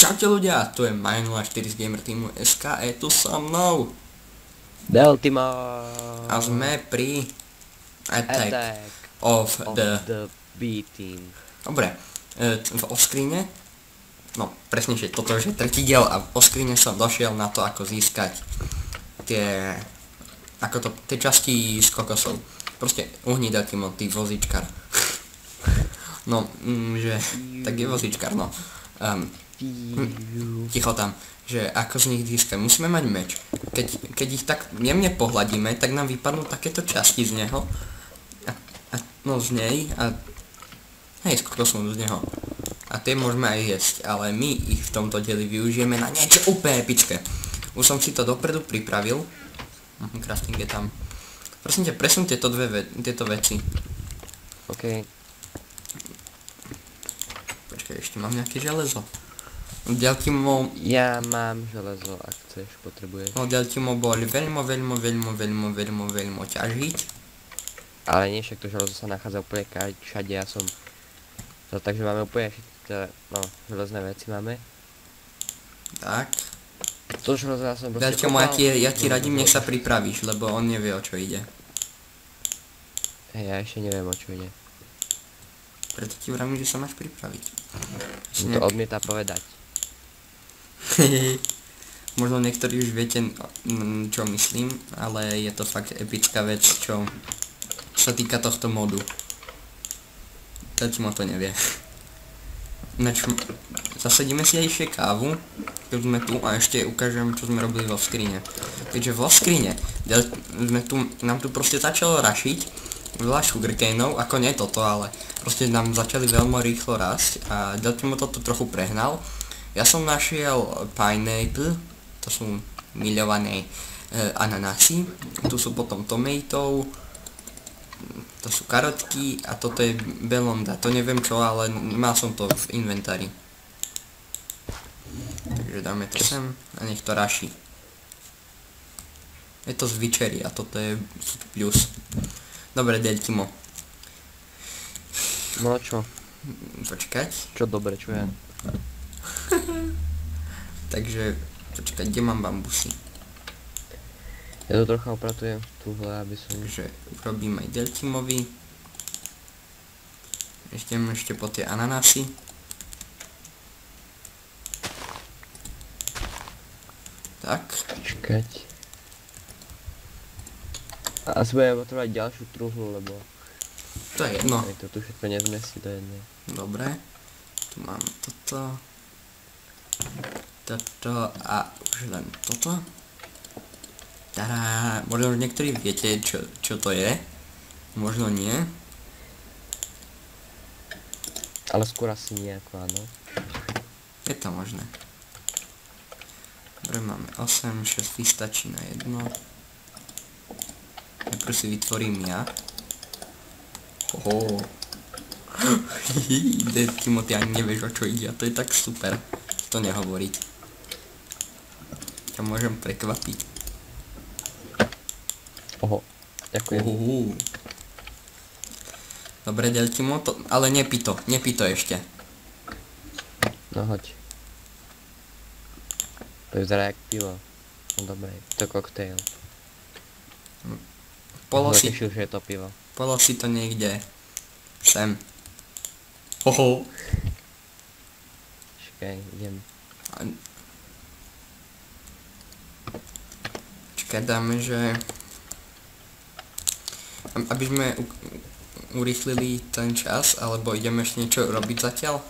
Čaute ľudia, tu je Majo04 z Gamer Teamu SK, je tu so mnou. Deltima A sme pri Attack of the B team. Dobre, v oskríne, no presnejšie, toto už je tretí diel a v oskríne som došiel na to, ako získať tie časti z kokosov. Proste uhni Deltimo, ty vozíčkar. No, že, tak je vozíčkar, no. Ticho tam, že ako z nich získať, musíme mať meč. Keď ich tak jemne pohľadíme, tak nám vypadnú takéto časti z neho. No z nej a hej, skoro som z neho. A tie môžeme aj jesť, ale my ich v tomto dieli využijeme na niečo úplne epické. Už som si to dopredu pripravil. Crafting je tam. Prosím ťa, presun tieto veci. OK. Počkaj, ešte mám nejaké železo. Deltimo... Ja mám železo, ak chceš, potrebuješ. No Deltimo boli veľmi ťažiť. Ale nie, však to železo sa nachádza úplne všade, ja som... Takže máme úplne všetky, no, železné veci máme. Tak. To železo ja som proste Deltimo, ja ti radím, nech sa pripravíš, lebo on nevie, o čo ide. Hej, ja ešte neviem, o čo ide. Preto ti vravím, že sa máš pripraviť. To odmieta povedať. Možno niektorí už viete, čo myslím, ale je to fakt epická vec, čo sa týka tohto modu. Deltimo to nevie. Zasadíme si aj ešte kávu, keď sme tu, a ešte ukážem, čo sme robili vo skrine. Takže vo skrine nám tu proste začalo rašiť veľa sugarcaneov, ako nie toto, ale proste nám začali veľmi rýchlo rásť a Deltimo toto trochu prehnal. Ja som našiel pineapple, to sú milované ananásy, tu sú potom tomato, to sú karotky a toto je belonda, to neviem čo, ale mal som to v inventári. Takže dáme to sem a nech to raší. Je to z večery a toto je plus. Dobre, Deltimo. No čo? Počkať. Čo dobre, čo ja? Takže, počkať, kde mám bambusy? Ja to trocha opratujem túhle, aby som... Takže urobím aj Deltimovi. Ešte po tie ananásy. Tak. Počkať. A asi budeme potrebovať ďalšiu truhlu, lebo... To je jedno. To tu všetko nezmesí do jednej. Dobre. Tu mám toto. Toto a už len toto. Tadá. Možno niektorí viete, čo to je. Možno nie. Ale skôr asi nie, ako áno. Je to možné. Dobre, máme 8, 6 vystačí na jedno. Najprv si vytvorím ja. Oho. Deltimo, ty ani nevieš, o čo ide, a to je tak super to nehovoriť. Ťa môžem prekvapiť. Oho, ďakujem. Dobre, Deltimo, ale nepí to ešte. No hoď. To vyzerá jak pivo. No dobre, to koktejl. Polosi že je to pivo. to niekde sem. Hoho. Čakaj, idem. Čakaj, dáme, že... Aby sme urýchlili ten čas, alebo ideme ešte niečo robiť zatiaľ?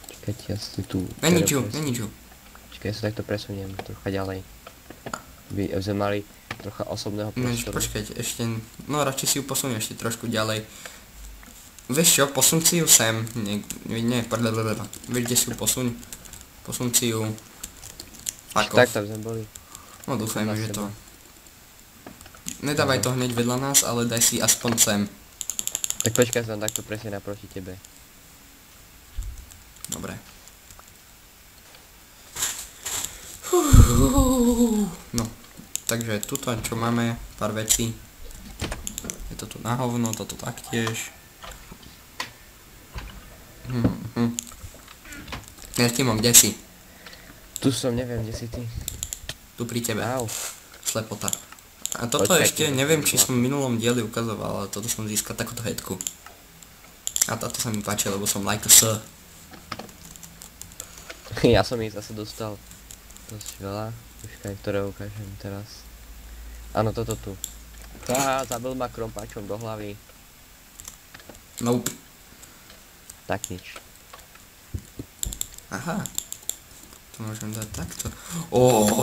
Čakajte, ja si tu... Neniču. Čakaj, ja sa takto presuniem trocha ďalej. Aby sme mali trocha osobného priestoru. Počkajte, ešte... No radšej si ju posuniem ešte trošku ďalej. Vieš čo, posun si ju sem. Vieš, kde si ju posuň. Posun si ju... Tak tam sme boli. No dúfajme, že to... Nedávaj to hneď vedľa nás, ale daj si aspoň sem. Tak počkaj, som takto presne naproti tebe. Dobre. No, takže tuto čo máme, pár vecí. Je to tu na hovno, toto taktiež. Deltimo, kde si? Tu som, neviem, kde si ty. Tu pri tebe. Au. Slepota. A toto Počkaj, ešte, tu neviem, to či som v minulom dieli ukazoval, ale toto som získal takúto headku. A táto sa mi páči, lebo som like a s. Ja som ich zase dostal dosť veľa. Počkaj, ktoré ukážem teraz. Áno, toto tu. Zabil ma krompáčom do hlavy. Nope. Tak nič. Aha. To môžem dať takto.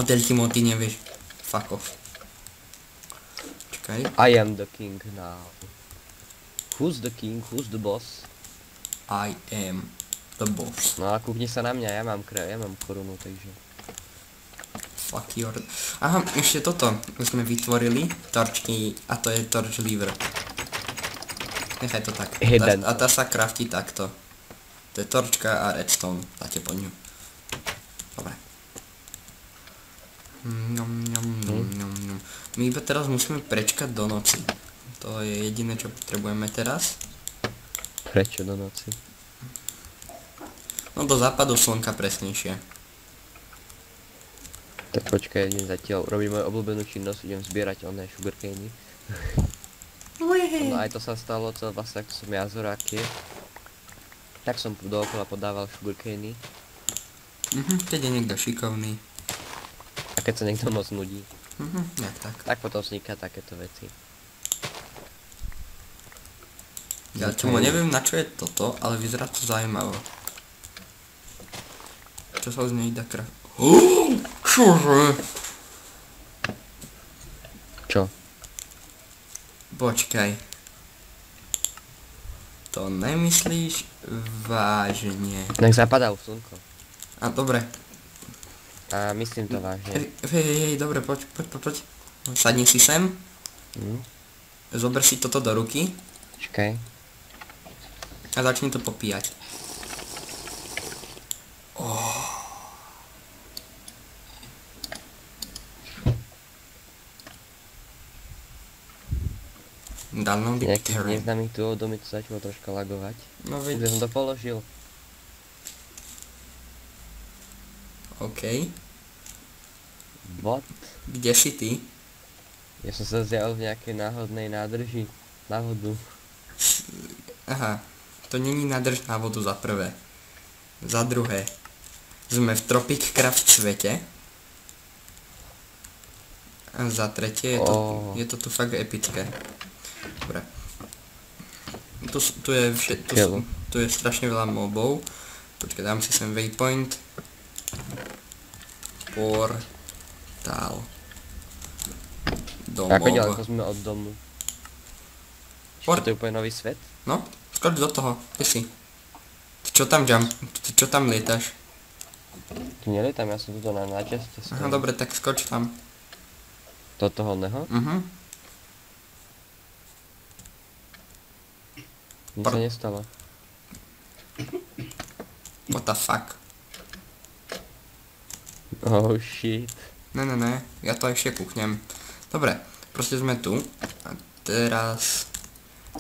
Deltimo, ty nevieš. Fuck off. Čakaj. I am the king now. Who's the king? Who's the boss? I am the boss. No a kúkni sa na mňa, ja mám korunu, takže... Fuck your... Aha, ešte toto sme vytvorili. Torčky, a to je torch lever. Nechaj to tak. A tá sa crafti takto. To je torčka a redstone. Dáte po ňu. Dobre. My iba teraz musíme prečkať do noci. To je jediné, čo potrebujeme teraz. Prečo do noci? No do západu slnka presnejšie. Tak počkaj, idem zatiaľ robiť moju obľúbenú činnosť, idem zbierať oné sugarcany. No aj to sa stalo, co vlastne takto som jazorák je. Tak som dookola podával sugarcany. Keď je niekto šikovný. A keď sa niekto moc nudí. Nejak tak. Tak potom vzniká takéto veci. Ja neviem na čo je toto, ale vyzerá to zaujímavo. Čo sa z nej dá Čože? Čo? Počkaj. To nemyslíš vážne. Nech zapadá už slnko. A dobre. A myslím to vážne. Hej, dobre, poď. Sadni si sem. Zober si toto do ruky. Čakaj. A začni to popíjať. Dal nám nejakých neznámych dôvodov mi to začalo troška lagovať. No veď. Kde som to položil. OK. What? Kde si ty? Ja som sa zjavil v nejakej náhodnej nádrži. Na vodu. Aha. To není nádrž na vodu za prvé. Za druhé. Sme v Tropic Craft svete. A za tretie je to tu fakt epické. Dobre. Tu je strašne veľa mobov. Počkaj, dám si sem waypoint. Portál. Domov. Ako ďaleko sme od domu? To je úplne nový svet? No, skoč do toho. Kde si? Čo tam lietaš? Tu nelietam, ja som tuto na česte. Aha, dobre, tak skoč tam. Do toho neho? Nič sa nestalo. What the fuck? Oh shit. Ne, ja to ešte kúknem. Dobre, proste sme tu. A teraz...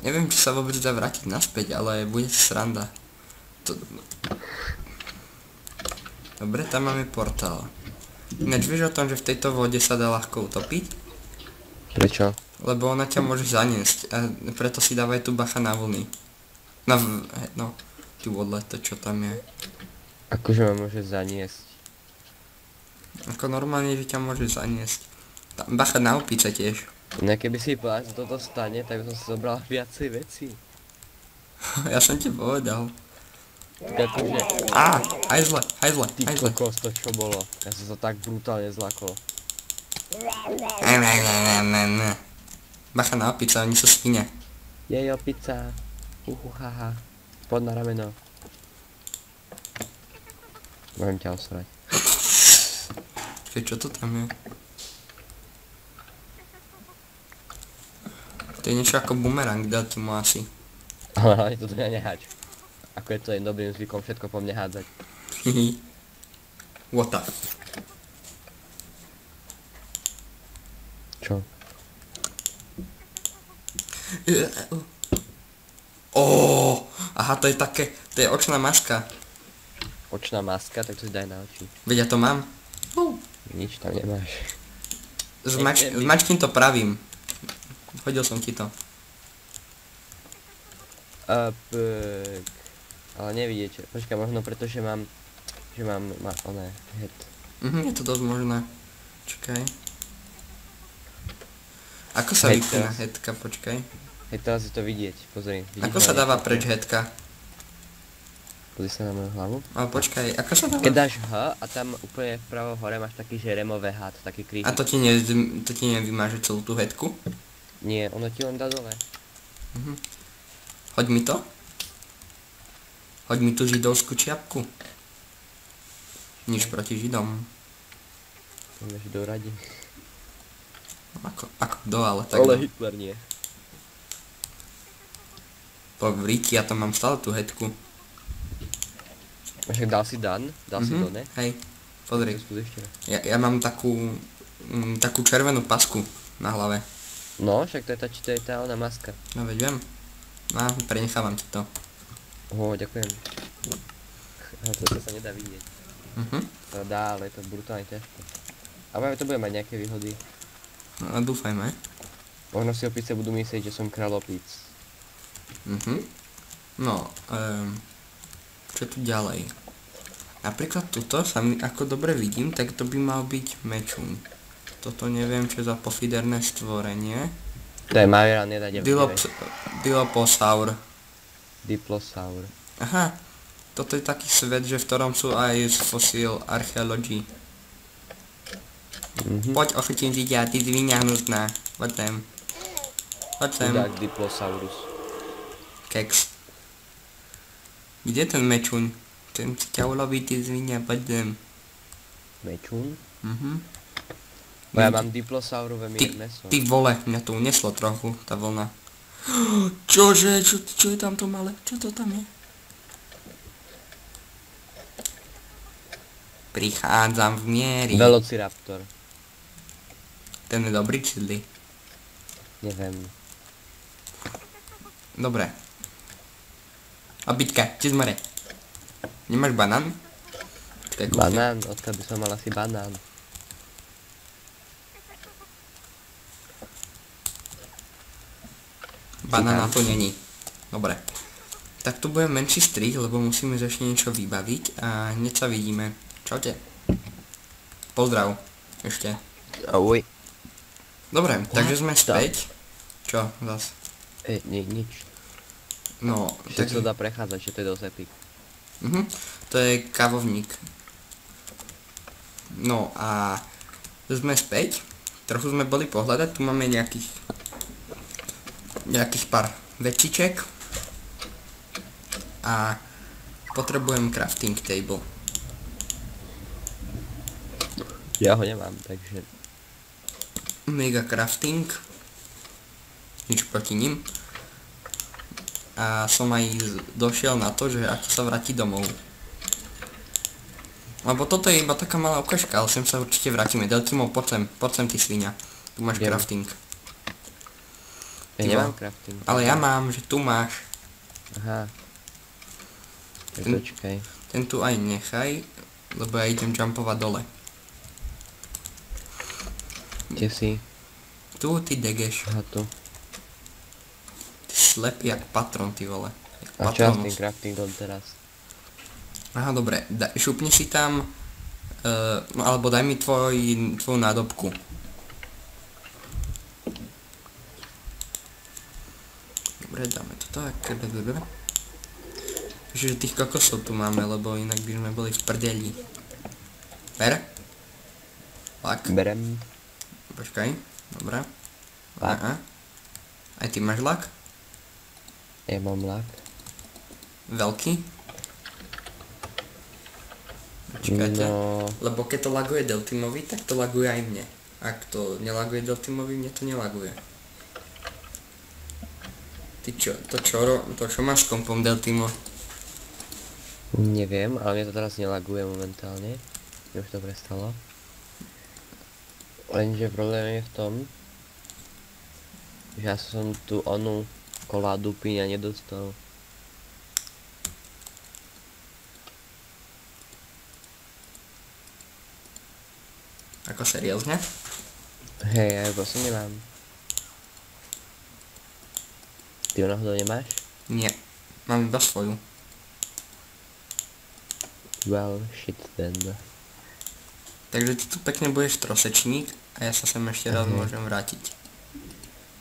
Neviem, či sa vôbec dá vrátiť naspäť, ale bude sranda. Dobre, tam máme portál. Ináč vieš o tom, že v tejto vode sa dá ľahko utopiť? Prečo? Lebo ona ťa môže zaniesť a preto si dávaj tu bacha na vlny. No, ty vodle, to čo tam je. Akože ma môže zaniesť? Ako normálne, že ťa môže zaniesť. Bacha na opice tiež. No keby si povedal, že toto stane, tak by som si zobral viacej veci. Ja som ti povedal. Tak akože... Hajzle. Ty kokos, to čo bolo? Ja som sa tak brutálne zlakol. Bacha na opice, oni sú svine. Jej opica. Haha. Poď na rameno. Môžem ťa osrať. Čo to tam je? To je niečo ako bumerang, dal ti mu asi. Ale to ja nehač. Ako je to aj dobrým zvykom všetko po mne hádzať. What the? Čo? Aha, to je také, to je očná maska. Očná maska, tak to si daj na oči. Veď ja to mám. Nič tam nemáš. Zmačkým to pravým. Hodil som ti to. Ale nevidíte. Počkaj, možno preto, že mám oné head. Je to dosť možné. Čakaj. Ako sa Head vypína teraz. headka, počkaj. Hej, teraz je to vidieť, pozri. Ako sa dáva preč headka? Pozri sa na moju hlavu. Ale počkaj, ako sa dáva? Keď dáš H a tam úplne vpravo hore máš taký, že remové had, taký kríž. A to ti nevymáže celú tú headku? Nie, ono ti len dá dole. Hoď mi to. Hoď mi tú židovskú čiapku. Nič proti židom. Poďme Židov radi. Ako kto, ale tak. Ale No. Hitler nie. Po vríti, ja tam mám stále tú headku. Však dal si Dan? Dal si to, ne? Hej, pozri. Skús ešte. Ja mám takú červenú pasku na hlave. No, však to je tá ona maska. No veď viem. No, prenechávam ti to. Ďakujem. Ale to sa nedá vidieť. To dá, ale je to brutálne ťažké. Ale to bude mať nejaké výhody. No, dúfajme. Možno si opice budú myslieť, že som kráľ opíc. No, čo tu ďalej? Napríklad tuto sa mi ako dobre vidím, tak to by mal byť mečún. Toto neviem, čo za pofiderné stvorenie. To je Majera, nedá 99. Dilophosaur. Diplosaur. Aha, toto je taký svet, že v ktorom sú aj z fossil archeológy. Poď ochutím dieťa, ty zvinia hnusná. Poď sem. Poď sem. Chudák Diplosaurus. Keks. Kde je ten mečuň? Ten si ťa uloví, ty zvinia, poď sem. Mečún? Bo Ja ja mám Diplosaurové meso. Ty vole, mňa to uneslo trochu, tá vlna. Čože? Čo je tamto malé? Čo to tam je? Prichádzam v miery. Velociraptor. Ten je dobrý či zlý? Neviem. Dobre. A byťka, či zmore. Nemáš banán? Počkaj, kúpim. Banán? Odkiaľ by som mal asi banán? Banán na to není. Dobre. Tak tu bude menší strih, lebo musíme ešte niečo vybaviť a hneď sa vidíme. Čaute. Pozdrav. Ešte. Ahoj. Dobre, takže sme späť. Čo zas? Nič. No, Že sa dá prechádzať, že to je dosť epic. To je kávovník. No a sme späť. Trochu sme boli pohľadať, tu máme nejakých pár veciček. A potrebujem crafting table. Ja ho nemám, takže... Mega crafting. Nič proti ním. A som aj došiel na to, že ako sa vrátiť domov. Lebo toto je iba taká malá ukážka, ale sem sa určite vrátime. Deltimo, poď sem ty svinia. Tu máš crafting. Ja nemám crafting. Ale ja mám, že tu máš. Aha. Tak počkaj. Ten tu aj nechaj, lebo ja idem jumpovať dole. Kde si? Tu ty degeš. Aha, tu. Ty slepý jak patron, ty vole. A čo ja s tým craftingom teraz? Aha, dobre. Šupni si tam, no alebo daj mi tvoju nádobku. Dobre, dáme to tak. Takže tých kokosov tu máme, lebo inak by sme boli v prdeli. Ber? Lak. Berem. Počkaj, dobre. Lak. Aj ty máš lak? Ja mám lak. Veľký? Počkajte. No... Lebo keď to laguje Deltimovi, tak to laguje aj mne. Ak to nelaguje Deltimovi, mne to nelaguje. Ty čo, to čo máš s kompom Deltimo? Neviem, ale mne to teraz nelaguje momentálne. Už to prestalo. Lenže problém je v tom, že ja som tu onu koládu píňa nedostal. Ako seriózne? Hej, ja ju vlastne nemám. Ty ju náhodou nemáš? Nie. Mám iba svoju. Well, shit then. Takže ty tu pekne budeš trosečník a ja sa sem ešte raz môžem vrátiť.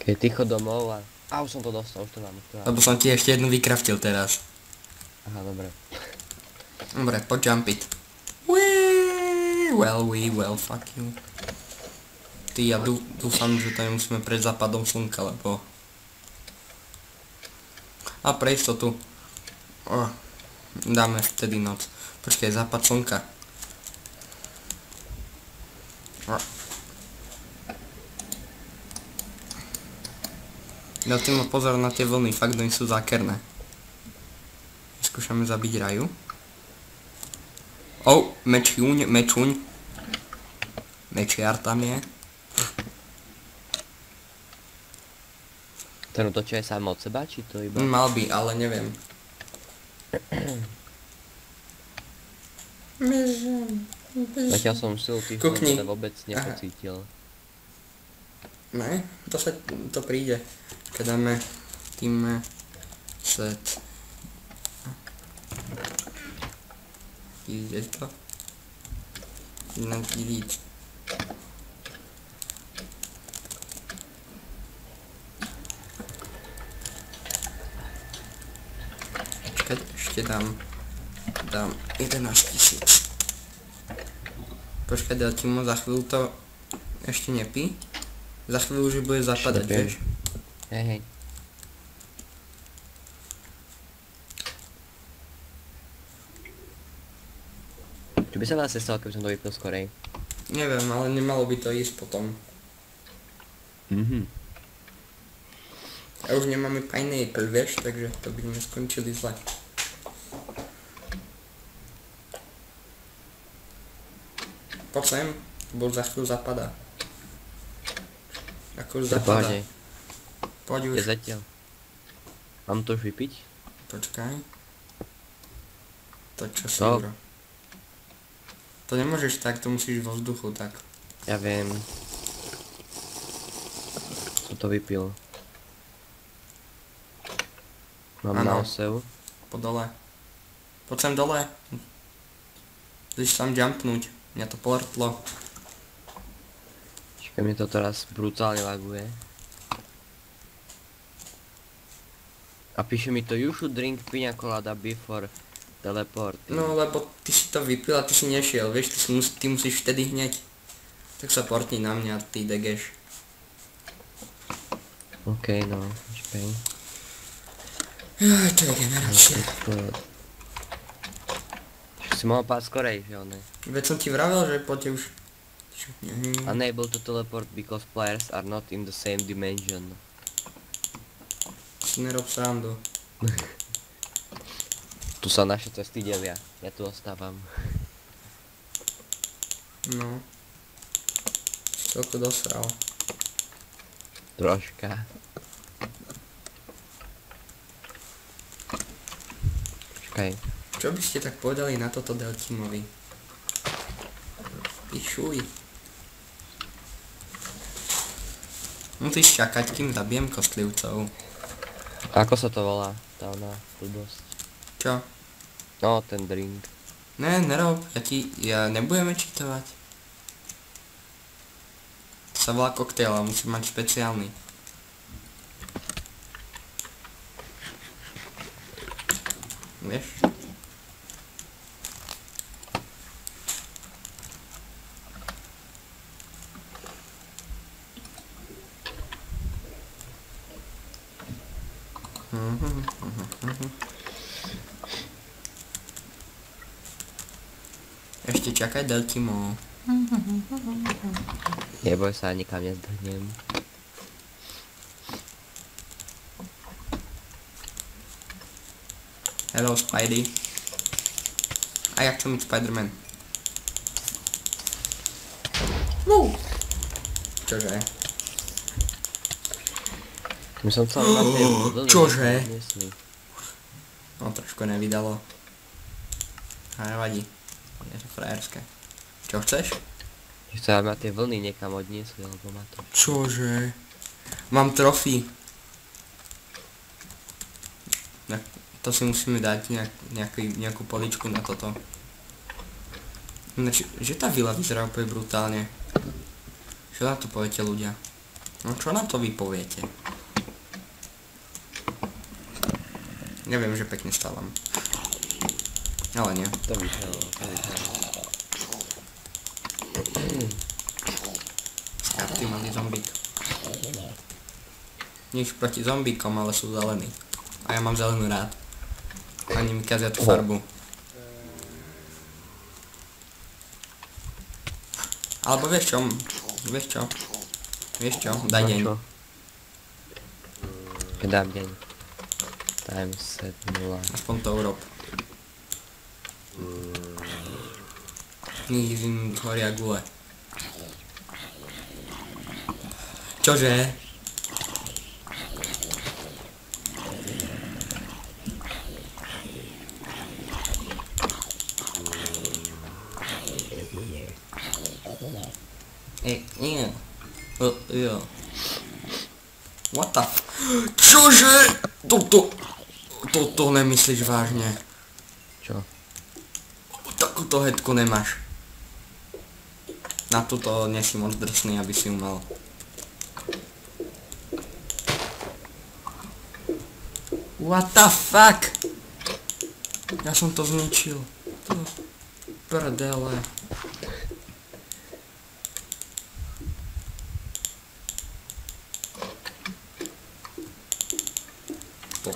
Keď ticho domov a... A už som to dostal, už to mám. Lebo som ti ešte jednu vykraftil teraz. Aha, dobre. Dobre, poď jump it. Well, fuck you. Ty, ja dúfam, že to nemusíme pred západom slnka, lebo... A pre istotu. Dáme vtedy noc. Počkaj, západ slnka. Dajte ma pozor na tie vlny, fakt oni sú zákerné. Skúšame zabiť raju. Mečuň. Mečiar tam je. Ten utočuje sám od seba, či to iba? Mal by, ale neviem. Zatiaľ som silu tých Kukni. sa vôbec nepocítil. Ne, to príde. Keď dáme tým set. Ide to? Inak delete. Počkať, ešte dám 11 000. Počkaj, Deltimo, za chvíľu to ešte nepí. Za chvíľu už bude zapadať, vieš? Hej. Čo by sa vás stalo, keby som to vypil skorej? Neviem, ale nemalo by to ísť potom. A už nemáme pineapple, vieš, takže to by sme skončili zle. Poď sem, bo za chvíľu zapadá. Ako už zapadá. Poď už. Je zatiaľ. Mám to už vypiť? Počkaj. To čo si To? bro. To nemôžeš tak, to musíš vo vzduchu tak. Ja viem. Som to vypil. Mám na osev. Po dole. Poď sem dole. Musíš tam jumpnúť. Mňa to polertlo. Čiže mi to teraz brutálne laguje. A píše mi to you should drink piña colada before teleporting. No lebo ty si to vypil a ty si nešiel, vieš, ty musíš vtedy hneď. Tak sa portni na mňa, ty degeš. OK, no, počkaj. Čo je generácia? Si mohol páť skorej, že one? Veď som ti vravel, že poďte už. Unable to teleport because players are not in the same dimension. Si nerob srandu. Tu sa naše cesty delia, ja tu ostávam. No. Si toľko dosral. Troška. Počkaj. Čo by ste tak povedali na toto Deltimovi? Pišuj. Musíš čakať, kým zabijem kostlivcov. Ako sa to volá? Tá ona blbosť. Čo? No, ten drink. Ne, nerob, ja nebudeme čítovať. To sa volá koktail a musí mať špeciálny. Vieš? Ešte čakaj, Deltimo. Neboj sa, nikam nezdrhnem. Hello, Spidey. A jak chcem byť Spider-Man? Čože? My som chcel mať tie vlny, Čože? nesli. No trošku nevydalo. A nevadí. Je to frajerské. Čo chceš? Že sa ma tie vlny niekam odniesli, alebo ma to... Čože? Mám trofí. To si musíme dať nejakú poličku na toto. Ináč, že tá vila vyzerá úplne brutálne. Čo na to poviete ľudia? No čo na to vy poviete? Neviem, že pekne stávam. Ale nie. To vyšlo, to vyšlo. Skarty malý zombík. Nič proti zombíkom, ale sú zelení. A ja mám zelenú rád. Ani mi kazia tú farbu. Alebo vieš čo? Vieš čo? Vieš čo? Daj deň. Dám deň. Time set 0. Aspoň to urob. Zim horia gule. Čože? Nie. Jo. What the f... Čože? To nemyslíš vážne. Čo? Takúto headku nemáš. Na túto nie si moc drsný, aby si ju mal. What the fuck? Ja som to zničil. To prdele.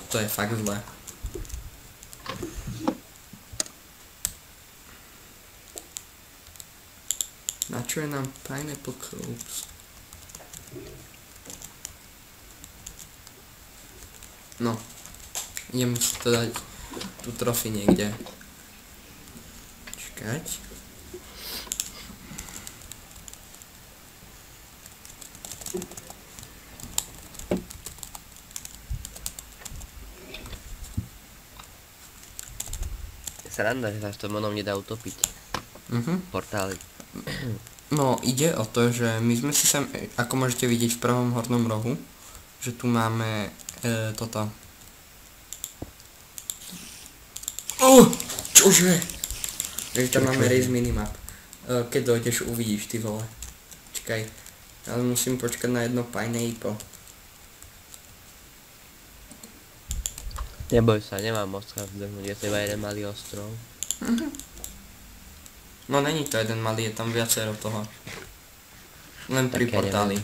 To je fakt zlé. Na čo je nám pineapple cubes? No. Idem si to dať tú trofy niekde. Čakať. Sranda, že sa v tom onom nedá utopiť. Portály. No, ide o to, že my sme si sem, ako môžete vidieť v pravom hornom rohu, že tu máme toto. Čože? Takže tam máme race minimap. Keď dojdeš, uvidíš, ty vole. Čakaj, ale musím počkať na jedno pineapple. Neboj sa, nemám moc kam zdrhnúť, je to iba jeden malý ostrov. No není to jeden malý, je tam viacero toho. Len pri portáli.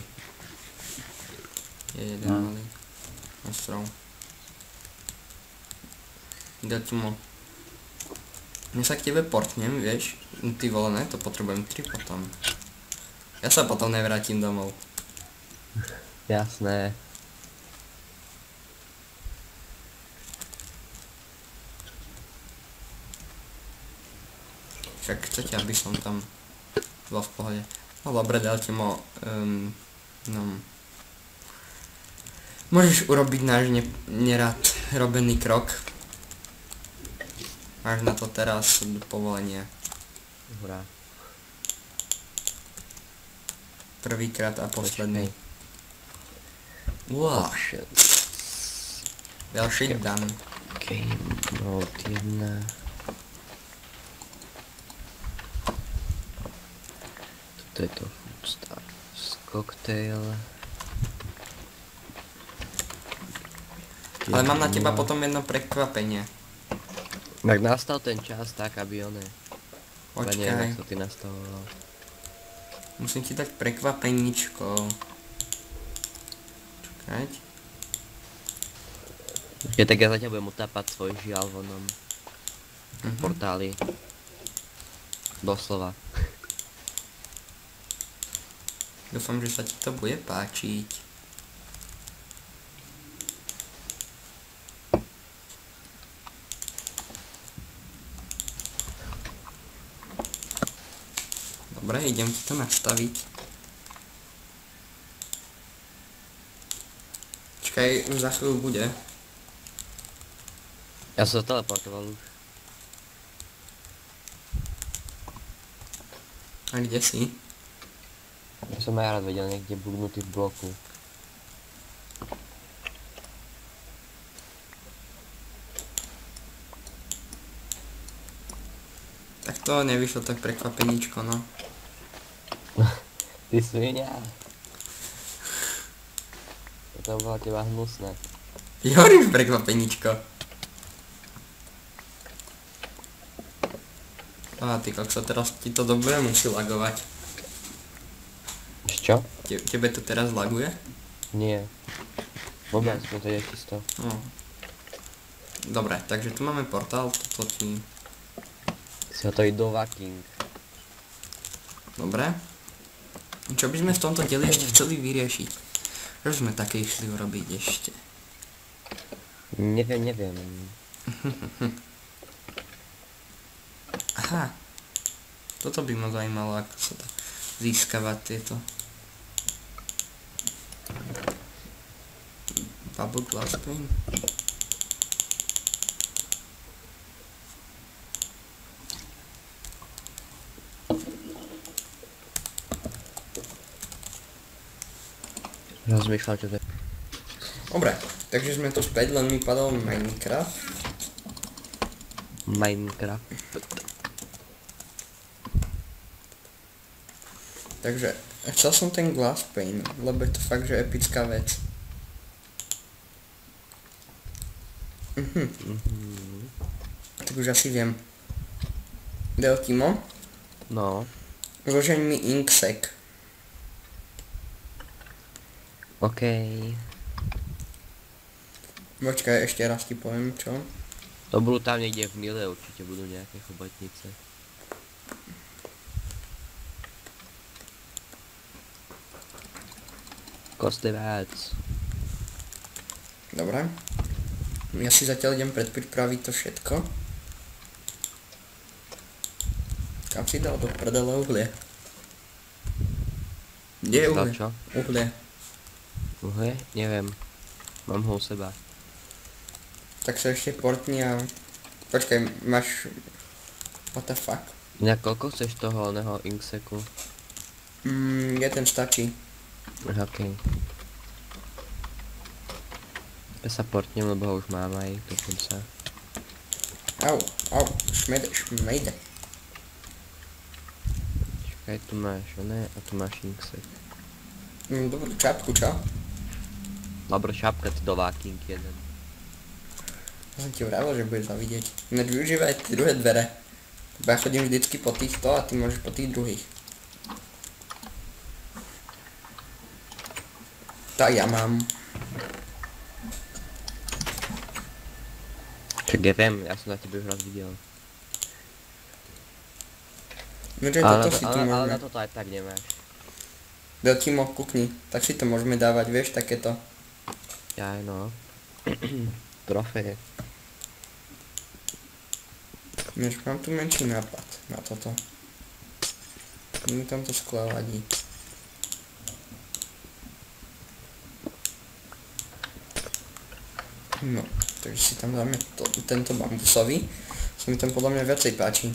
Je jeden malý ostrov. Detmo. Ja sa k tebe portnem, vieš? Ty vole, ne, to potrebujem 3 potom. Ja sa potom nevrátim domov. Jasné. Však chcete, aby som tam bol v pohode. No dobre, dajte mo... no. Môžeš urobiť náš nerad robený krok. Máš na to teraz povolenie. Hurá. Prvýkrát a posledný. Wow. Ďalší dan. Game mode 1. Toto je to Food Stars Cocktail. Ale mám na teba potom jedno prekvapenie. Tak nastal ten čas tak, aby on je. Ale neviem, Počkaj, jak to ty nastavoval. musím ti dať prekvapeníčko. Čakať. Počkej, tak ja zatiaľ budem utapať svoj žiaľ v onom portáli. Doslova. Dúfam, že sa ti to bude páčiť. Dobre, idem ti to nastaviť. Čakaj, už za chvíľu bude. Ja som sa teleportoval už. A kde si? Ja som aj rád vedel niekde bugnutý v bloku. Tak to nevyšlo tak prekvapeníčko, no. Ty svinia. To bolo teba hnusné. Hovorím prekvapeníčko. Á, ty kokso, teraz ti to dobre musí lagovať. Čo? Tebe to teraz laguje? Nie. Vôbec, to je čisto. No. Dobre, takže tu máme portál, toto ti... Si ho to do Viking. Dobre. Čo by sme v tomto dieli ešte chceli vyriešiť? Čo by sme také išli urobiť ešte? Neviem. Aha. Toto by ma zajímalo, ako sa dá získavať tieto. Bubble glass pane. Rozmýšľam, čo to je. Dobre, takže sme tu späť, len mi padol Minecraft. Minecraft. Takže chcel som ten glass pane, lebo je to fakt, že epická vec. Tak už asi viem. Deltimo, No. zložeň mi inksec. OK. Počkaj, ešte raz ti poviem, čo? To budú tam niekde v mile, určite budú nejaké chobotnice. Kostlivec. Dobre. Ja si zatiaľ idem predpripraviť to všetko. Kam si dal do prdele uhlie? Kde je uhlie? Čo? Uhlie. Uhlie? Neviem. Mám ho u seba. Tak sa ešte portni a... Počkaj, máš... What the fuck? Inak koľko chceš toho oného inkseku? Jeden stačí. OK. Ja sa portnem, lebo ho už mám aj dokonca. Au, šmejde. Čakaj, tu máš oné a tu máš inksek. Dobrú čapku, čo? Dobro, šapka, ty do Viking jeden. Ja som ti vravil, že budeš zavidieť. Ináč využívaj tie druhé dvere. Lebo ja chodím vždycky po týchto a ty môžeš po tých druhých. Tak ja mám. Čak ja viem, ja som na tebe už raz videl. No čo toto si tu Ale môžeme. na toto aj tak nemáš. Deltimo, kukni. Tak si to môžeme dávať, vieš, takéto. Jaj no. Trofeje. Než mám tu menší nápad na toto. Mi tam to sklo vadí. No, takže si tam dáme tento bambusový. Sa mi tam podľa mňa viacej páči.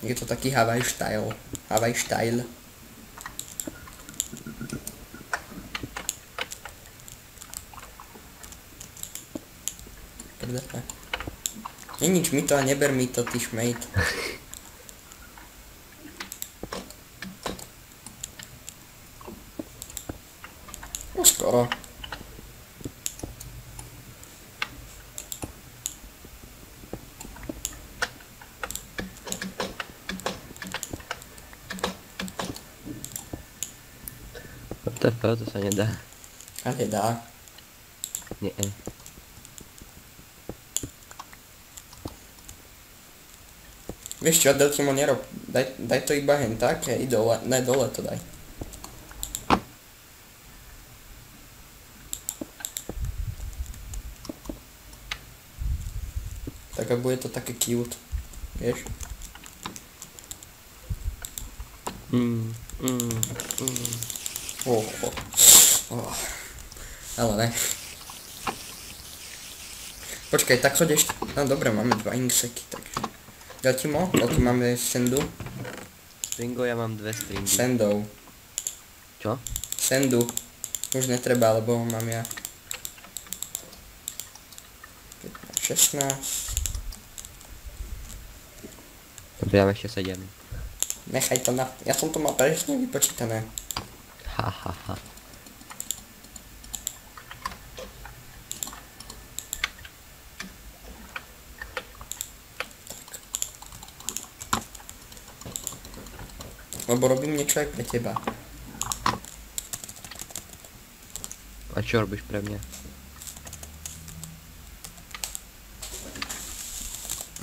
Je to taký Hawaii style. Hawaii style. Prdele. Nič mi to a neber mi to, ty šmejt. No skoro. To sa nedá. Ale dá. Nie. Vieš čo, Deltimo nerob. Daj to iba hen tak, i dole, ne dole to daj. Tak a bude to také cute. Vieš? Ale ne. Počkaj, tak choď ešte. No dobre, máme dva inkseky, takže. Deltimo, koľko máme sendu? stringov, ja mám 2 stringy. Sendov. Čo? Sendu. Už netreba, lebo ho mám ja. 15, 16. Dobre, mám ešte 7. Nechaj to na... Ja som to mal presne vypočítané. Ha, ha, ha. Lebo robím niečo aj pre teba. A čo robíš pre mňa?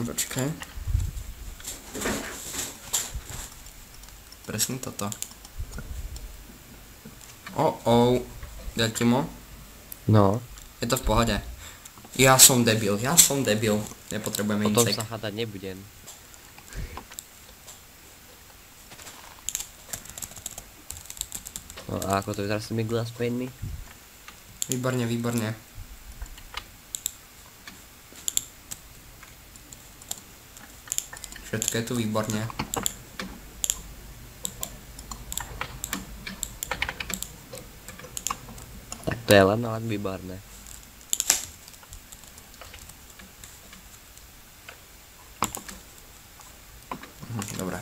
Počkaj. Presne toto. Deltimo. No. Je to v pohode. Ja som debil. Nepotrebujeme Potom insekt. sa hádať nebudem. No a ako to vyzerá s tými glass pane'mi? Výborne, výborne. Všetko je tu výborne. Tak to je len výborné. Dobre.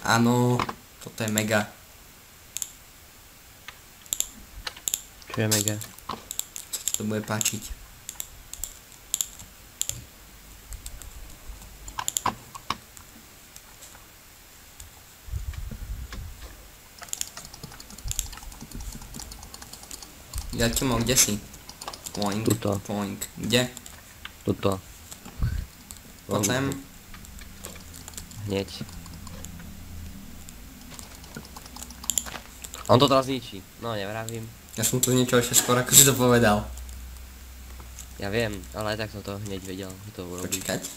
Áno, toto je mega. Čo je mega? To bude páčiť. Ďaďmo, kde si? Poink, Tuto. poink. Kde? Tuto. Poď sem. Hneď. On to teraz ničí. No, nevravím. Ja som tu niečo ešte skôr, ako si to povedal. Ja viem, ale aj tak som to hneď vedel, že to urobíš. Počkať.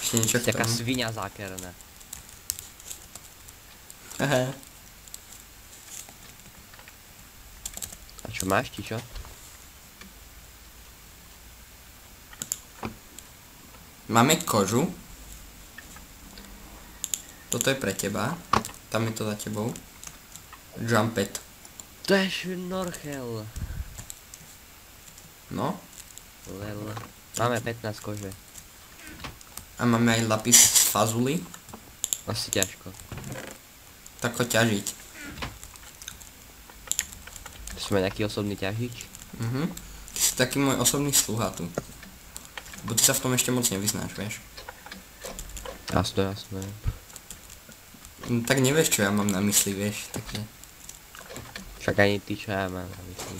Ešte niečo k Taká tomu. svinia zákerná. Aha. A čo máš, ti čo? Máme kožu. Toto je pre teba. Tam je to za tebou. Jumpet. To je šnorchel. No. Lel. Máme 15 kože. A máme aj lapis z fazuli. Asi ťažko. Tak ho ťažiť. Sme nejaký osobný ťažič. Ty si taký môj osobný sluha tu. Bo ty sa v tom ešte moc nevyznáš, vieš. Jasné, jasné. Tak nevieš, čo ja mám na mysli, vieš. Takže... Však ani ty, čo ja mám na mysli.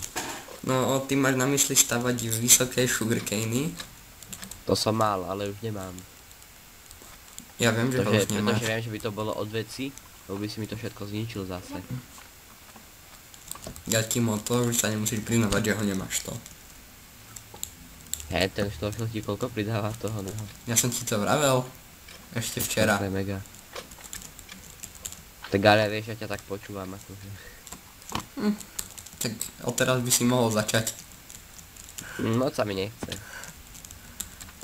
No, ty máš na mysli stavať vysoké sugarcany. To som mal, ale už nemám. Ja viem, že ho už nemáš. Pretože viem, že by to bolo od veci, lebo by si mi to všetko zničil zase. Ja ti to už sa nemusíš priznávať, že ho nemáš to. Hej, ten štorchel ti koľko pridáva toho neho. Ja som ti to vravel. Ešte včera. To je mega. Tak ale vieš, ja ťa tak počúvam akože. Tak odteraz by si mohol začať. Moc sa mi nechce.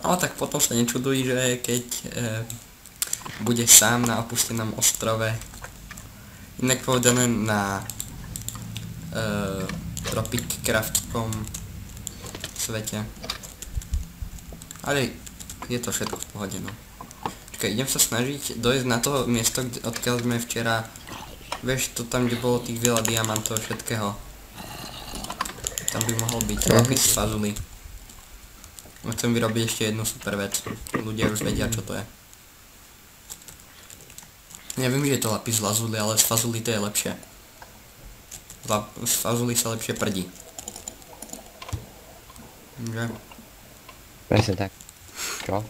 Ale tak potom sa nečuduj, že keď budeš sám na opustenom ostrove. Inak povedané na Tropic Craftskom svete. Ale je to všetko v pohode, no. Čakaj, idem sa snažiť dojsť na to miesto, odkiaľ sme včera... Vieš, to tam, kde bolo tých veľa diamantov všetkého. Tam by mohol byť lapis z fazuli. Chcem vyrobiť ešte jednu super vec. Ľudia už vedia, čo to je. Neviem, že je to lapis z lazuli, ale z fazuli to je lepšie. Z fazuli sa lepšie prdí. Že? Presne tak. Čo?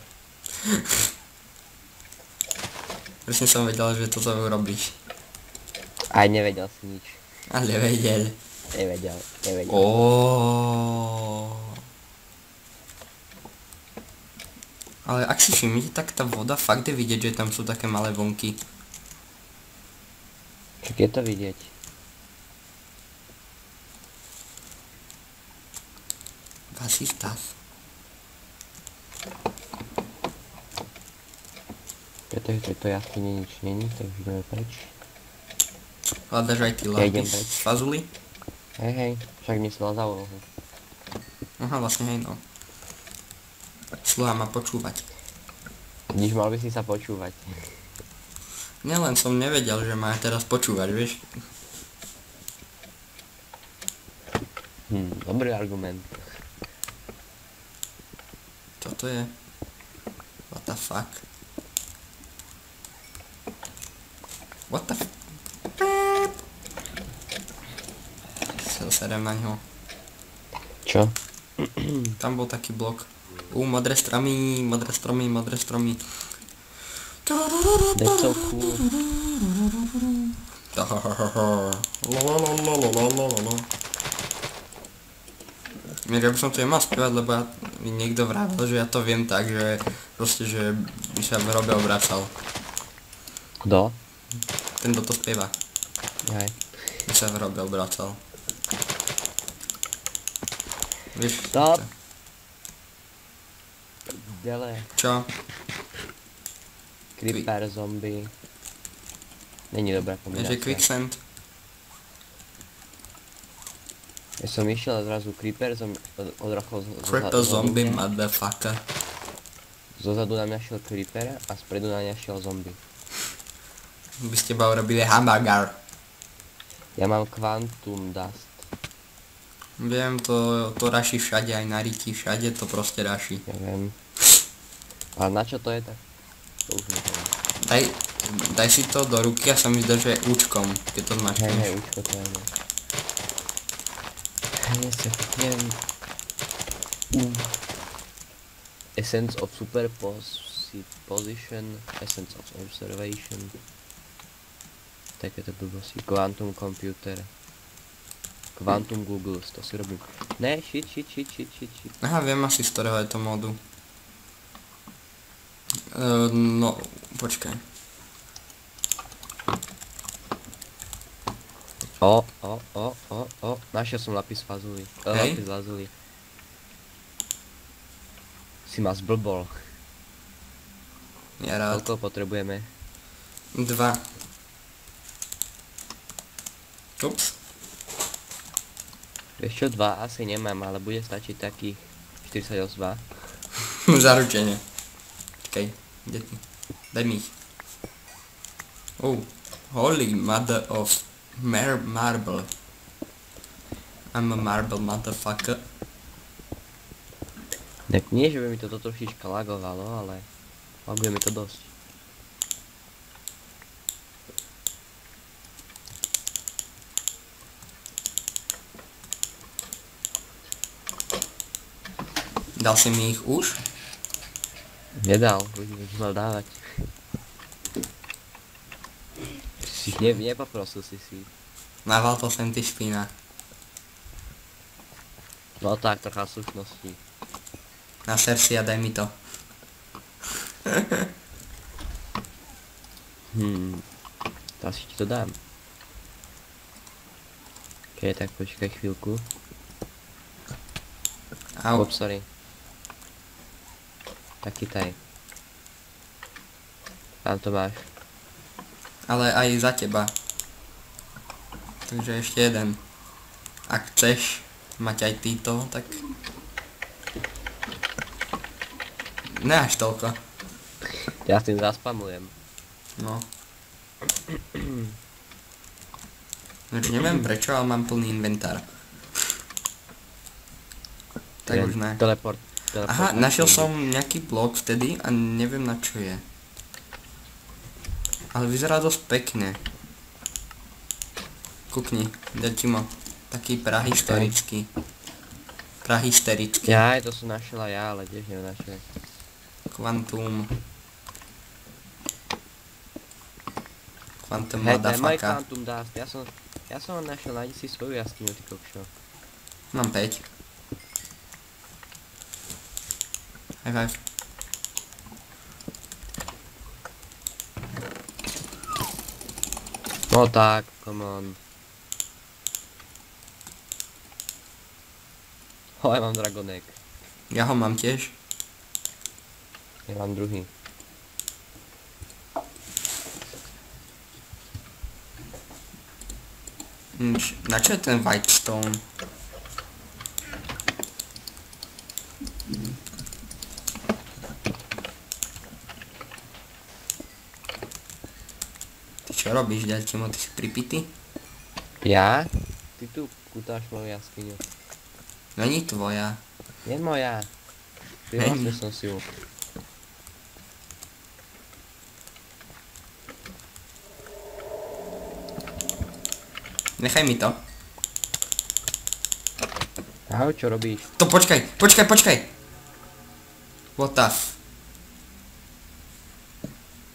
Presne som vedel, že toto urobíš. Aj nevedel si nič. Ale vedel. Nevedel. Ale ak si všimnete, tak tá voda fakt je vidieť, že tam sú také malé vonky. Však je to vidieť. Asi stav. Pretože tejto jaskyni nič není, takže ideme preč. Hľadaš aj ty Ja idem lapis preč. z fazuli? Hej, však mi slal za úlohu. Aha, vlastne hej no. Sluha má počúvať. Vidíš, mal by si sa počúvať. Nielen som nevedel, že má teraz počúvať, vieš? Dobrý argument. Toto je... What the fuck? What the f... Serem na ňo. Čo? Tam bol taký blok. Modré stromy, modré stromy, modré stromy. That's so cool. Ja by som to nemal spievať, lebo mi niekto vravel, že ja to viem tak, že proste, že by sa v hrobe obracal. Kto? Ten, kto to spieva, Aj. by sa v hrobe obracal. Vieš? Stop. Dele. Čo? Creeper, zombie. Není dobrá Je, kombinácia. že quicksand. Ja som išiel a zrazu creeper, odrachol Creeper zombie, motherfucker. Zozadu na mňa šiel creeper a spredu na mňa šiel zombie. By ste iba urobili hamburger. Ja mám quantum dust. Viem, to raší všade, aj na riti, všade to proste raší. Neviem. Ale na čo to je tak? To už neviem. Daj si to do ruky a sa mi zdá, že účkom, keď to máš. Hej, účko to je. Hej, sa neviem. Essence of superposition, essence of observation. Takéto blbosti. Quantum computer. Quantum Googles, to si robím. Ne, shit. Aha, viem asi z ktorého je to modu. No, počkaj. Našiel som lapis fazuli. Hej. Lapis lazuli. Si ma zblbol. Ja rád. Koľko potrebujeme? 2. Ups. Vieš čo, 2 asi nemám, ale bude stačiť takých 48. Zaručenie. Počkaj, kde ty? Daj mi ich. Oh, holy mother of marble. I'm a marble motherfucker. Tak nie, že by mi toto trošička lagovalo, ale laguje mi to dosť. Dal si mi ich už? Nedal, už mal dávať. Si ich nepoprosil si. Nával to sem ty špína. No tak, trocha slušnosti. Naser si a daj mi to. To asi ti to dám. Ok, tak počkaj chvíľku. Au. Oops, sorry. Taký taj. Tam to máš. Ale aj za teba. Takže ešte jeden. Ak chceš mať aj týto, tak... Ne až toľko. Ja s tým zaspamujem. No. Neviem prečo, ale mám plný inventár. Tak už ne. Teleport. Aha, našiel som nejaký blok vtedy a neviem na čo je. Ale vyzerá dosť pekne. Kukni, Deltimo. Taký prahysterický. Prahysterický. Jaj, to som našiel aj ja, ale tiež neviem našiel. Quantum. Quantum Hej, to je môj motherfucker. Quantum Dust. Ja som len našiel, nájdi si svoju jaskyňu, ty kokšo. Mám 5. High five. No tak, come on. Ale mám dragonek. Ja ho mám tiež. Ja mám druhý. Na čo je ten Whitestone? Ty čo robíš, Ďaďtimo, ty si pripity? Ja? Ty tu kutáš moju jaskyňu. Není tvoja. Je moja. Prihlásil som si ju. Nechaj mi to. Ahoj, čo robíš? To počkaj. What the f...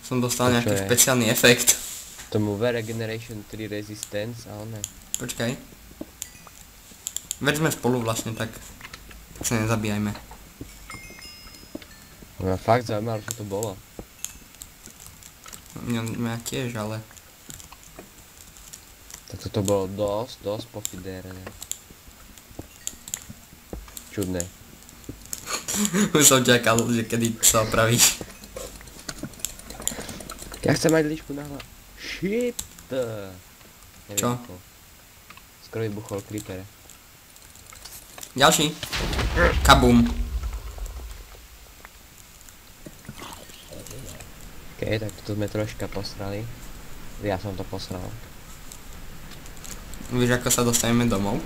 Som dostal To čo nejaký je? špeciálny efekt. Tomu Regeneration 3 Resistance, ale ne. Počkaj. Veď sme spolu vlastne, tak sa nezabíjajme. Mňa fakt zaujímalo, čo to bolo. Mňa tiež, ale... Tak toto bolo dosť pofidérne. Čudné. Už som čakal, že kedy sa opravíš. Ja chcem mať ličku na hlavu. Shit! Čo? Skoro vybuchol creeper. Ďalší. Kabum. OK, tak tu sme troška posrali. Ja som to posral. Víš, ako sa dostaneme domov?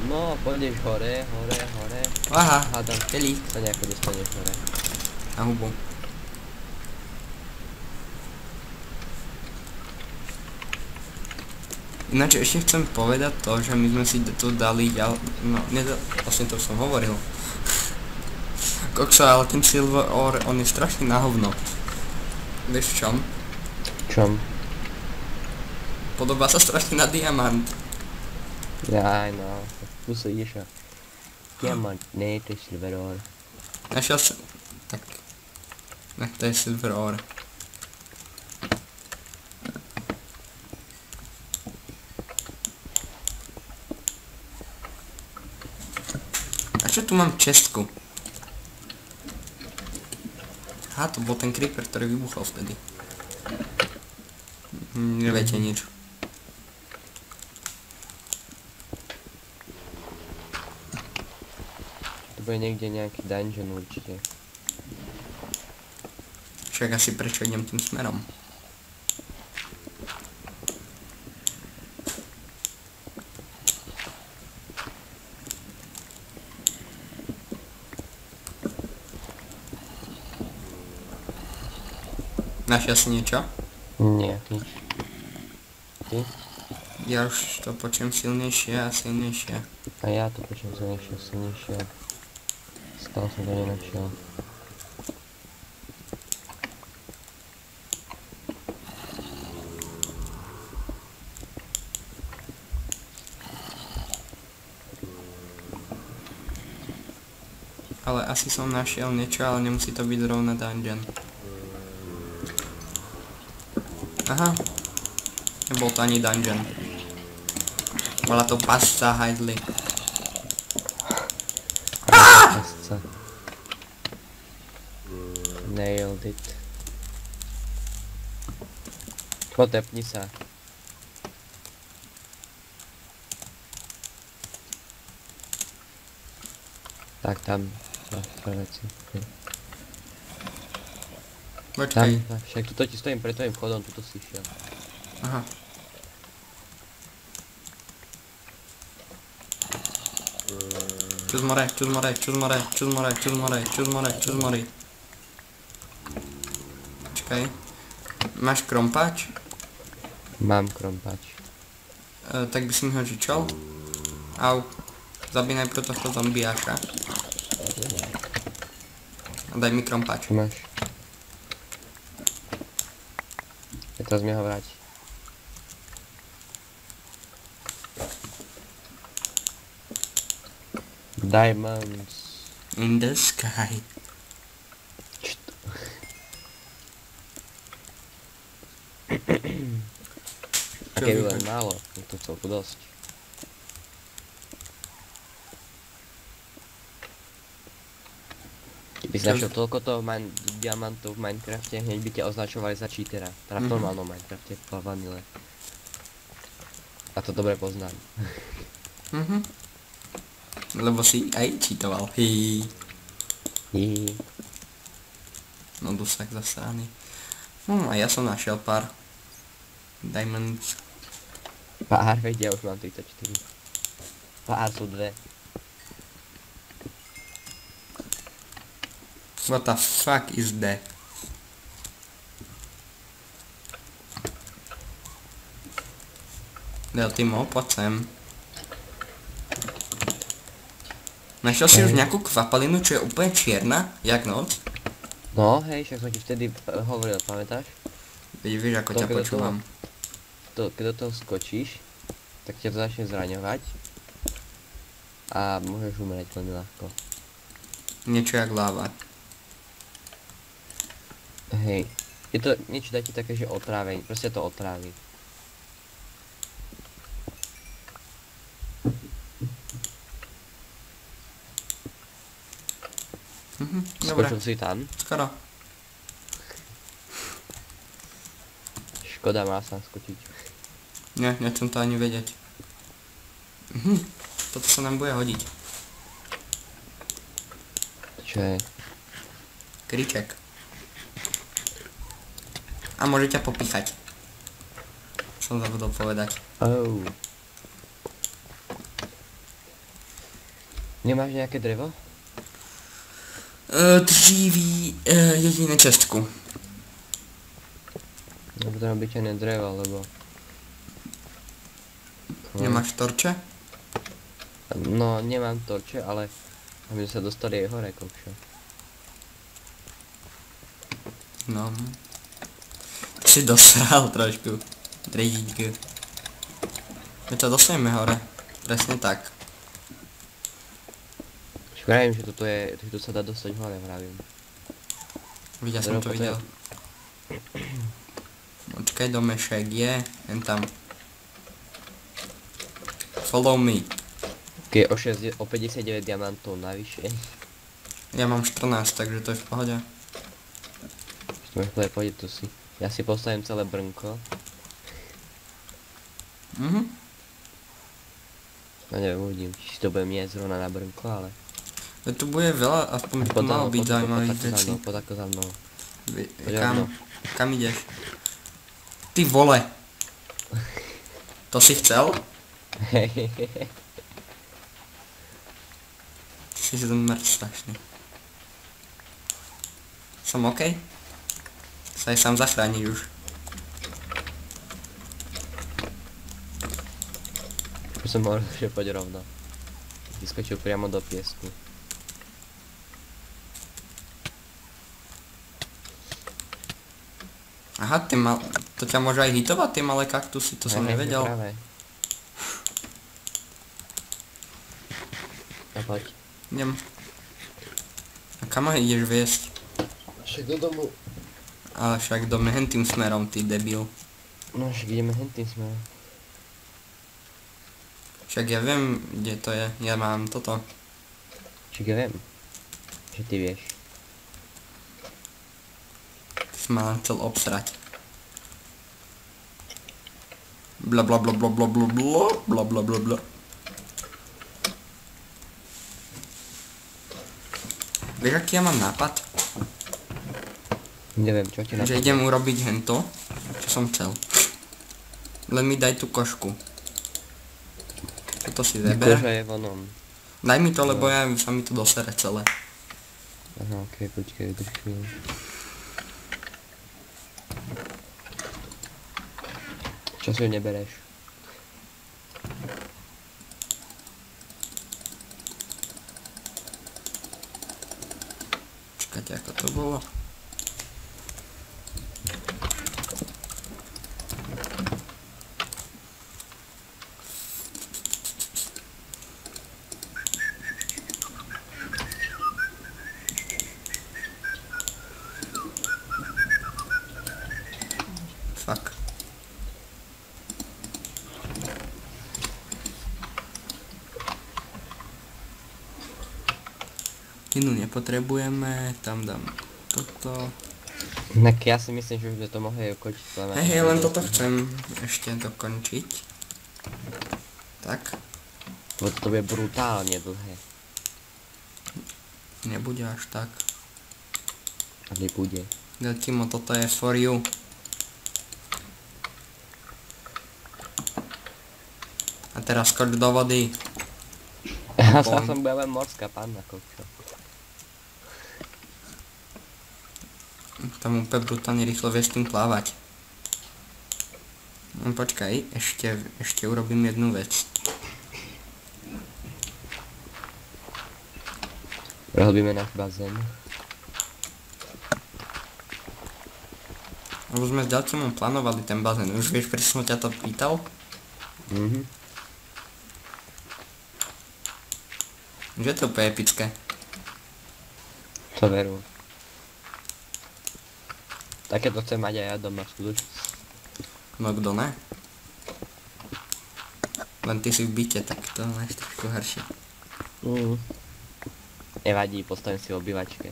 No, pôjdeš hore. Aha, Hádam, kedy? sa nejako dostaneš hore. Na hubu. Ináč ešte chcem povedať to, že my sme si tu dali vlastne to som hovoril. Kokso, ale ten silver ore, on je strašne na hovno. Vieš v čom? Čom? Podobá sa strašne na diamant. Jaj, no. Tu sa ideš a... Diamant, ne, to je silver ore. Našiel som... Tak... Ne, to je silver ore. A čo tu mám čestku? Aha, to bol ten creeper, ktorý vybuchol vtedy. Neviete nič. Tu bude niekde nejaký dungeon určite. Však asi prečo idem tým smerom. Našiel si niečo? Nie, nič. Ty? Ja už to počujem silnejšie a silnejšie. A ja to počujem silnejšie. Stále som to nenašiel. Ale asi som našiel niečo, ale nemusí to byť zrovna dungeon. Aha. Nebol to ani dungeon. Bola to pasca hajdli. Pasca. Nailed it. Potepni sa. Tak tam. Veci. Počkaj. Tam, však tuto ti stojím pred tvojim chodom, tuto si šiel. Aha. Čus more. Počkaj. Máš krompáč? Mám krompáč. Tak by si mi ho žičal? Au. Zabij najprv tohto zombiáša. A daj mi krompáč. Čo máš? Ja teraz mi ho vráť. Diamonds. In the sky. A keby len málo, je to celku dosť. By si našiel toľko toho diamantov v Minecrafte, hneď by ťa označovali za cheatera. Teda v normálnom Minecrafte, v vanile. A to dobre poznám. Lebo si aj cheatoval. No dusak zasrány. A ja som našiel pár diamonds. Pár, veď ja už mám 34. Pár sú 2. What the fuck is that? Del Timo, poď sem. Našiel si už nejakú kvapalinu, čo je úplne čierna, jak noc? No hej, však som ti vtedy hovoril, pamätáš? Víš, ako ťa počúvam. Keď do toho skočíš, tak ťa to začne zraňovať. A môžeš umrieť veľmi ľahko. Niečo jak láva. Hej, je to niečo taký také, že otráveň, proste to otrávi. Dobre. Skočil si tam? Skoro. Škoda, má sa skočiť. Nie, nechcem to ani vedieť. Toto sa nám bude hodiť. Čo je? Kriček. A môže ťa popíchať. Som zabudol povedať. Oh. Nemáš nejaké drevo? Dříví jediné čestku. No potom obyčajné drevo, lebo... Nemáš torče? No, nemám torče, ale... aby sa dostali aj hore, kokšo. No. Si dosral trošku. Drejíčku. My to dostaneme hore. Presne tak. Vravím, že toto je, že to sa dá dostať hore, vravím. Videl som to videl. Počkaj, domešek je, jen tam. Follow me. Keď o 59 diamantov navyše. Ja mám 14, takže to je v pohode. Môžeš povedať, poď tu si. Ja si postavím celé brnko. No neviem, uvidím, či to budem jesť zrovna na brnko, ale... Tu bude veľa, aspoň by to malo byť zaujímavých vecí. Poď ako za mnou. Kam ideš? Ty vole! To si chcel? Ty si ten mŕť strašný. Som OK? Sa aj sám zachrániť už. Už som mohol šepať rovno. Vyskočil priamo do piesku. Aha, to ťa môže aj hitovať, tie malé kaktusy, to som nevedel. Práve. No poď. Idem. A kam ma ideš viesť? Však do domu. Ale však do hentým smerom, ty debil. No však ideme hentým smerom. Však ja viem, kde to je, ja mám toto. Však ja viem, že ty vieš. Ty si ma len chcel obsrať. Bla bla bla bla bla bla bla bla bla bla bla. Vieš, aký ja mám nápad? Neviem, čo ti napadlo. Že idem urobiť hento, čo som chcel. Len mi daj tú košku. Toto si zeber. Koža je vonom. Daj mi to, lebo ja sa mi to dosere celé. Aha, okej, počkaj, drž chvíľu. Čo si ju nebereš? Čakajte, ako to bolo. Fuck. Tinu nepotrebujeme, tam dám toto. Tak ja si myslím, že už by to mohli ukončiť. Hej, len toto chcem ešte dokončiť. Tak. Bo to bude brutálne dlhé. Nebude až tak. A nebude. Timo, toto je for you. A teraz skoč do vody. Ja som budem morská panna, kokčo. Tam úplne brutálne rýchlo vieš tým plávať. No, počkaj, ešte urobím jednu vec. Prehlbíme náš bazén. Lebo sme s Ďalcimom plánovali ten bazén. Už vieš, prečo som ťa to pýtal? Že je to úplne epické. To veru. Takéto chcem mať aj ja doma v skutočnosti. No kto ne? Len ty si v byte, tak to máš trošku horšie. Nevadí, postavím si v obývačke.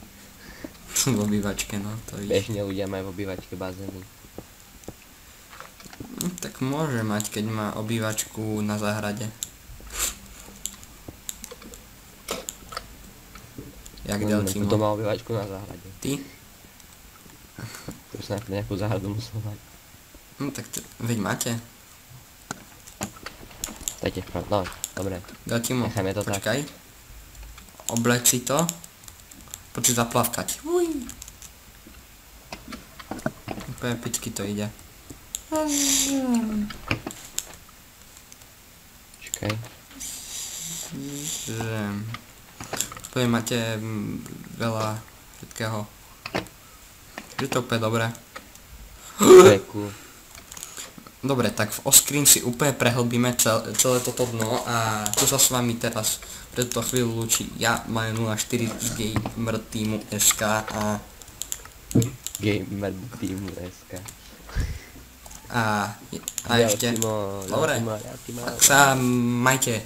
V obývačke, no to víš. Bežne ľudia majú v obývačke bazény. Tak môže mať, keď má obývačku na záhrade. Jak Ďalcimo? Kto má obývačku na záhrade? Ty? Už sa nejakú záhradu musel mať. No tak veď máte. Dajte vpravo, no, dobre. Ďalcimo, Necháme to počkaj. Obleč si to. Poď si zaplavkať. Uj. Úplne epicky to ide. Čakaj. Úplne máte veľa všetkého. Je to úplne dobré. Dobre, tak v Oscreen si úplne prehlbíme celé toto dno a tu sa s vami teraz pre túto chvíľu lúči ja, Majo 04 z Gamer Teamu SK a Gamer Teamu SK a ešte, dobre, tak sa majte.